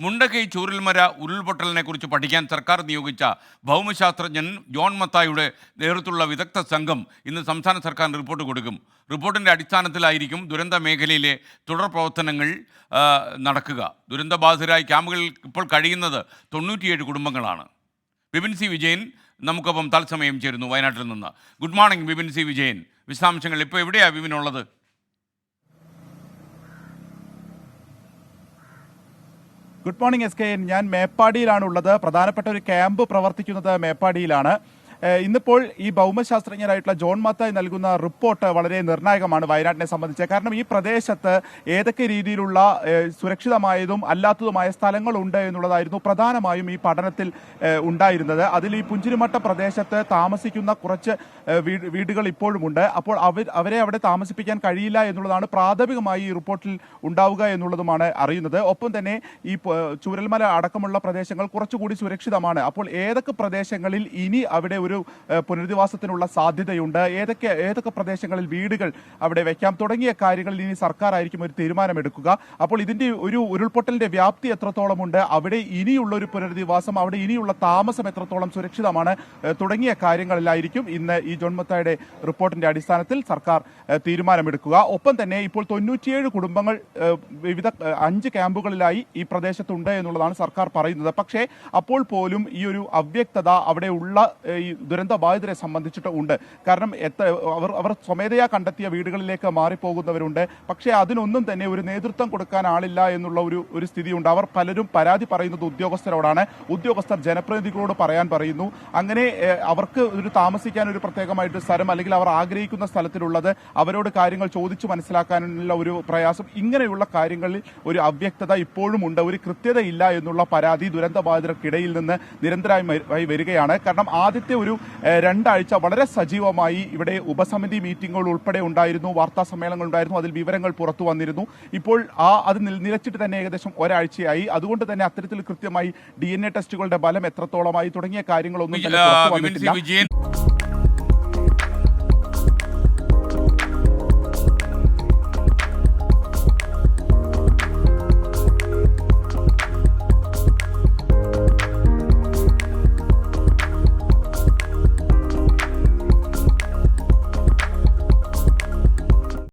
മുണ്ടക്കൈ ചൂരൽമല ഉരുൾപൊട്ടലിനെ കുറിച്ച് പഠിക്കാൻ സർക്കാർ നിയോഗിച്ച ഭൗമശാസ്ത്രജ്ഞൻ ജോൺ മത്തായിയുടെ നേതൃത്വത്തിലുള്ള വിദഗ്ധ സംഘം ഇന്ന് സംസ്ഥാന സർക്കാരിന് റിപ്പോർട്ട് കൊടുക്കും. റിപ്പോർട്ടിൻ്റെ അടിസ്ഥാനത്തിലായിരിക്കും ദുരന്ത മേഖലയിലെ തുടർ പ്രവർത്തനങ്ങൾ നടക്കുക. ദുരന്തബാധിതരായി ക്യാമ്പുകളിൽ ഇപ്പോൾ കഴിയുന്നത് 97 കുടുംബങ്ങളാണ്. വിപിൻ സി വിജയൻ നമുക്കൊപ്പം തത്സമയം ചേരുന്നു വയനാട്ടിൽ നിന്ന്. Good morning Vipin C Vijayan. വിശദാംശങ്ങൾ ഇപ്പോൾ എവിടെയാണ് വിപിനുള്ളത്? Good morning S K N. ഞാൻ മേപ്പാടിയിലാണുള്ളത്. പ്രധാനപ്പെട്ട ഒരു ക്യാമ്പ് പ്രവർത്തിക്കുന്നത് മേപ്പാടിയിലാണ്. ഇന്നിപ്പോൾ ഈ ഭൗമശാസ്ത്രജ്ഞരായിട്ടുള്ള ജോൺ മത്തായി നൽകുന്ന റിപ്പോർട്ട് വളരെ നിർണായകമാണ് വയനാട്ടിനെ സംബന്ധിച്ച്. കാരണം ഈ പ്രദേശത്ത് ഏതൊക്കെ രീതിയിലുള്ള സുരക്ഷിതമായതും അല്ലാത്തതുമായ സ്ഥലങ്ങളുണ്ട് എന്നുള്ളതായിരുന്നു പ്രധാനമായും ഈ പഠനത്തിൽ ഉണ്ടായിരുന്നത്. അതിൽ ഈ പുഞ്ചിരിമട്ട പ്രദേശത്ത് താമസിക്കുന്ന കുറച്ച് വീടുകൾ ഇപ്പോഴുമുണ്ട്. അപ്പോൾ അവരെ അവിടെ താമസിപ്പിക്കാൻ കഴിയില്ല എന്നുള്ളതാണ് പ്രാഥമികമായി ഈ റിപ്പോർട്ടിൽ ഉണ്ടാവുക എന്നുള്ളതുമാണ് അറിയുന്നത്. ഒപ്പം തന്നെ ഈ ചൂരൽമല അടക്കമുള്ള പ്രദേശങ്ങൾ കുറച്ചുകൂടി സുരക്ഷിതമാണ്. അപ്പോൾ ഏതൊക്കെ പ്രദേശങ്ങളിൽ ഇനി അവിടെ ഒരു പുനരധിവാസത്തിനുള്ള സാധ്യതയുണ്ട്, ഏതൊക്കെ പ്രദേശങ്ങളിൽ വീടുകൾ അവിടെ വെക്കാം തുടങ്ങിയ കാര്യങ്ങളിൽ ഇനി സർക്കാർ ആയിരിക്കും ഒരു തീരുമാനമെടുക്കുക. അപ്പോൾ ഇതിന്റെ ഒരു ഉരുൾപൊട്ടലിന്റെ വ്യാപ്തി എത്രത്തോളമുണ്ട്, അവിടെ ഇനിയുള്ള ഒരു പുനരധിവാസം, അവിടെ ഇനിയുള്ള താമസം എത്രത്തോളം സുരക്ഷിതമാണ് തുടങ്ങിയ കാര്യങ്ങളിലായിരിക്കും ഇന്ന് ഈ ജോൺ മത്തായിയുടെ റിപ്പോർട്ടിന്റെ അടിസ്ഥാനത്തിൽ സർക്കാർ തീരുമാനമെടുക്കുക. ഒപ്പം തന്നെ ഇപ്പോൾ 97 കുടുംബങ്ങൾ വിവിധ 5 ക്യാമ്പുകളിലായി ഈ പ്രദേശത്തുണ്ട് എന്നുള്ളതാണ് സർക്കാർ പറയുന്നത്. പക്ഷേ അപ്പോൾ പോലും ഈ ഒരു അവ്യക്തത അവിടെ ഉള്ള ഈ ദുരന്തബാധിതരെ സംബന്ധിച്ചിട്ട് ഉണ്ട്. കാരണം അവർ സ്വമേധയാ കണ്ടെത്തിയ വീടുകളിലേക്ക് മാറിപ്പോകുന്നവരുണ്ട്. പക്ഷേ അതിനൊന്നും തന്നെ ഒരു നേതൃത്വം കൊടുക്കാൻ ആളില്ല എന്നുള്ള ഒരു സ്ഥിതിയുണ്ട്. അവർ പലരും പരാതി പറയുന്നത് ഉദ്യോഗസ്ഥരോടാണ്. ഉദ്യോഗസ്ഥർ ജനപ്രതിനിധികളോട് പറയാൻ പറയുന്നു. അങ്ങനെ അവർക്ക് ഒരു താമസിക്കാൻ ഒരു പ്രത്യേകമായിട്ട് സ്ഥലം അല്ലെങ്കിൽ അവർ ആഗ്രഹിക്കുന്ന സ്ഥലത്തിലുള്ളത് അവരോട് കാര്യങ്ങൾ ചോദിച്ചു മനസ്സിലാക്കാനുള്ള ഒരു പ്രയാസം, ഇങ്ങനെയുള്ള കാര്യങ്ങളിൽ ഒരു അവ്യക്തത ഇപ്പോഴും ഉണ്ട്. ഒരു കൃത്യതയില്ല എന്നുള്ള പരാതി ദുരന്തബാധിതർക്കിടയിൽ നിന്ന് നിരന്തരമായി വരികയാണ്. കാരണം ആദ്യത്തെ ഒരു 2 ആഴ്ച വളരെ സജീവമായി ഇവിടെ ഉപസമിതി മീറ്റിംഗുകൾ ഉൾപ്പെടെ ഉണ്ടായിരുന്നു, വാർത്താ സമ്മേളനങ്ങൾ ഉണ്ടായിരുന്നു, അതിൽ വിവരങ്ങൾ പുറത്തു വന്നിരുന്നു. ഇപ്പോൾ അത് നിലച്ചിട്ട് തന്നെ ഏകദേശം ഒരാഴ്ചയായി. അതുകൊണ്ട് തന്നെ അത്തരത്തിൽ കൃത്യമായി DNA ടെസ്റ്റുകളുടെ ഫലം എത്രത്തോളമായി തുടങ്ങിയ കാര്യങ്ങളൊന്നും തന്നെ പുറത്തു വന്നിട്ടില്ല.